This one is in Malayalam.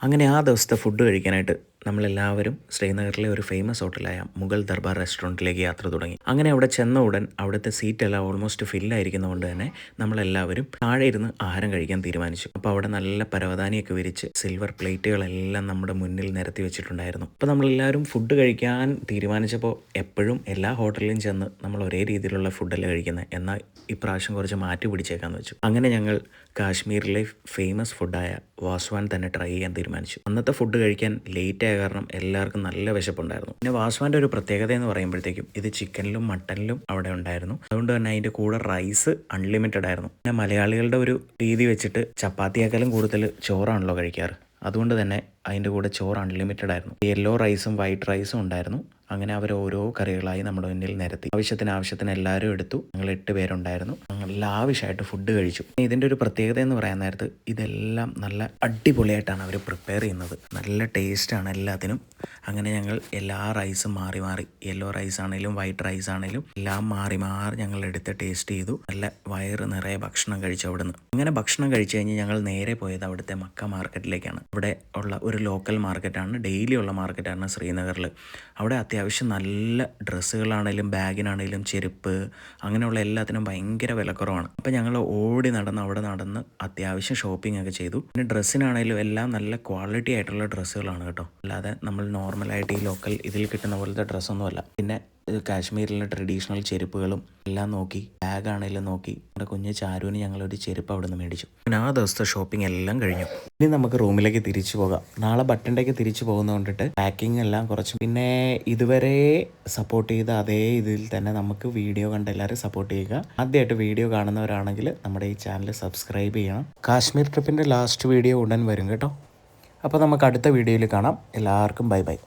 അങ്ങനെ ആ ദിവസത്തെ ഫുഡ് കഴിക്കാനായിട്ട് നമ്മളെല്ലാവരും ശ്രീനഗറിലെ ഒരു ഫേമസ് ഹോട്ടലായ മുഗൾ ദർബാർ റെസ്റ്റോറൻറ്റിലേക്ക് യാത്ര തുടങ്ങി. അങ്ങനെ അവിടെ ചെന്ന ഉടൻ അവിടുത്തെ സീറ്റെല്ലാം ഓൾമോസ്റ്റ് ഫില്ലായിരിക്കുന്നതുകൊണ്ട് തന്നെ നമ്മളെല്ലാവരും താഴെ ഇരുന്ന് ആഹാരം കഴിക്കാൻ തീരുമാനിച്ചു. അപ്പോൾ അവിടെ നല്ല പരവതാനിയൊക്കെ വിരിച്ച് സിൽവർ പ്ലേറ്റുകളെല്ലാം നമ്മുടെ മുന്നിൽ നിരത്തി വെച്ചിട്ടുണ്ടായിരുന്നു. അപ്പോൾ നമ്മളെല്ലാവരും ഫുഡ് കഴിക്കാൻ തീരുമാനിച്ചപ്പോൾ എപ്പോഴും എല്ലാ ഹോട്ടലിലും ചെന്ന് നമ്മൾ ഒരേ രീതിയിലുള്ള ഫുഡല്ലേ കഴിക്കുന്നത്, എന്നാൽ ഇപ്രാവശ്യം കുറച്ച് മാറ്റി പിടിച്ചേക്കാന്ന് വെച്ചു. അങ്ങനെ ഞങ്ങൾ കാശ്മീരിലെ ഫേമസ് ഫുഡായ വാസ്വാൻ തന്നെ ട്രൈ ചെയ്യാൻ തീരുമാനിച്ചു. അന്നത്തെ ഫുഡ് കഴിക്കാൻ ലേറ്റ് ആയ കാരണം എല്ലാവർക്കും നല്ല വിശപ്പുണ്ടായിരുന്നു. പിന്നെ വാസ്വാൻ്റെ ഒരു പ്രത്യേകത എന്ന് പറയുമ്പോഴത്തേക്കും ഇത് ചിക്കനിലും മട്ടനിലും അവിടെ ഉണ്ടായിരുന്നു. അതുകൊണ്ട് തന്നെ അതിൻ്റെ കൂടെ റൈസ് അൺലിമിറ്റഡ് ആയിരുന്നു. പിന്നെ മലയാളികളുടെ ഒരു രീതി വെച്ചിട്ട് ചപ്പാത്തിയേക്കാളും കൂടുതൽ ചോറാണല്ലോ കഴിക്കാറ്. അതുകൊണ്ട് തന്നെ അതിൻ്റെ കൂടെ ചോറ് അൺലിമിറ്റഡ് ആയിരുന്നു. യെല്ലോ റൈസും വൈറ്റ് റൈസും ഉണ്ടായിരുന്നു. അങ്ങനെ അവർ ഓരോ കറികളായി നമ്മുടെ മുന്നിൽ നിരത്തി. ആവശ്യത്തിന് എല്ലാവരും എടുത്തു. ഞങ്ങൾ 8 പേരുണ്ടായിരുന്നു. ഞങ്ങൾ ലാവിഷായിട്ട് ഫുഡ് കഴിച്ചു. ഇതിൻ്റെ ഒരു പ്രത്യേകത എന്ന് പറയാൻ നേരത്ത് ഇതെല്ലാം നല്ല അടിപൊളിയായിട്ടാണ് അവർ പ്രിപ്പയർ ചെയ്യുന്നത്. നല്ല ടേസ്റ്റാണ് എല്ലാത്തിനും. അങ്ങനെ ഞങ്ങൾ എല്ലാ റൈസും മാറി മാറി, യെല്ലോ റൈസ് ആണെങ്കിലും വൈറ്റ് റൈസ് ആണെങ്കിലും എല്ലാം മാറി മാറി ഞങ്ങൾ എടുത്ത് ടേസ്റ്റ് ചെയ്തു. നല്ല വയറ് നിറയെ ഭക്ഷണം കഴിച്ചു അവിടുന്ന്. അങ്ങനെ ഭക്ഷണം കഴിച്ചു കഴിഞ്ഞ് ഞങ്ങൾ നേരെ പോയത് അവിടുത്തെ മക്ക മാർക്കറ്റിലേക്കാണ്. ഇവിടെ ഉള്ള ഒരു ലോക്കൽ മാർക്കറ്റാണ്, ഡെയിലി ഉള്ള മാർക്കറ്റാണ് ശ്രീനഗറിൽ. അവിടെ അത്യാവശ്യം നല്ല ഡ്രസ്സുകളാണേലും ബാഗിനാണേലും ചെരുപ്പ് അങ്ങനെയുള്ള എല്ലാത്തിനും ഭയങ്കര വിലക്കുറവാണ്. അപ്പോൾ ഞങ്ങൾ ഓടി നടന്ന് അവിടെ നടന്ന് അത്യാവശ്യം ഷോപ്പിംഗ് ഒക്കെ ചെയ്തു. പിന്നെ ഡ്രസ്സിനാണേലും എല്ലാം നല്ല ക്വാളിറ്റി ആയിട്ടുള്ള ഡ്രസ്സുകളാണ് കേട്ടോ, അല്ലാതെ നമ്മൾ നോർമലായിട്ട് ഈ ലോക്കൽ ഇതിൽ കിട്ടുന്ന പോലത്തെ ഡ്രസ്സൊന്നുമല്ല. പിന്നെ കാശ്മീരിലെ ട്രഡീഷണൽ ചെരുപ്പുകളും എല്ലാം നോക്കി, ബാഗാണെങ്കിലും നോക്കി. നമ്മുടെ കുഞ്ഞ് ചാരുവിന് ഞങ്ങളൊരു ചെരുപ്പ് അവിടെ നിന്ന് മേടിച്ചു. പിന്നെ ആ ദിവസത്തെ ഷോപ്പിംഗ് എല്ലാം കഴിഞ്ഞു. ഇനി നമുക്ക് റൂമിലേക്ക് തിരിച്ചു പോകാം. നാളെ ബട്ടൻ്റെക്ക് തിരിച്ചു പോകുന്നത് കൊണ്ടിട്ട് പാക്കിംഗ് എല്ലാം കുറച്ച്. പിന്നെ ഇതുവരെ സപ്പോർട്ട് ചെയ്ത അതേ ഇതിൽ തന്നെ നമുക്ക് വീഡിയോ കണ്ട് എല്ലാവരും സപ്പോർട്ട് ചെയ്യുക. ആദ്യമായിട്ട് വീഡിയോ കാണുന്നവരാണെങ്കിൽ നമ്മുടെ ഈ ചാനൽ സബ്സ്ക്രൈബ് ചെയ്യണം. കാശ്മീർ ട്രിപ്പിൻ്റെ ലാസ്റ്റ് വീഡിയോ ഉടൻ വരും കേട്ടോ. അപ്പോൾ നമുക്ക് അടുത്ത വീഡിയോയിൽ കാണാം. എല്ലാവർക്കും ബൈ ബൈ.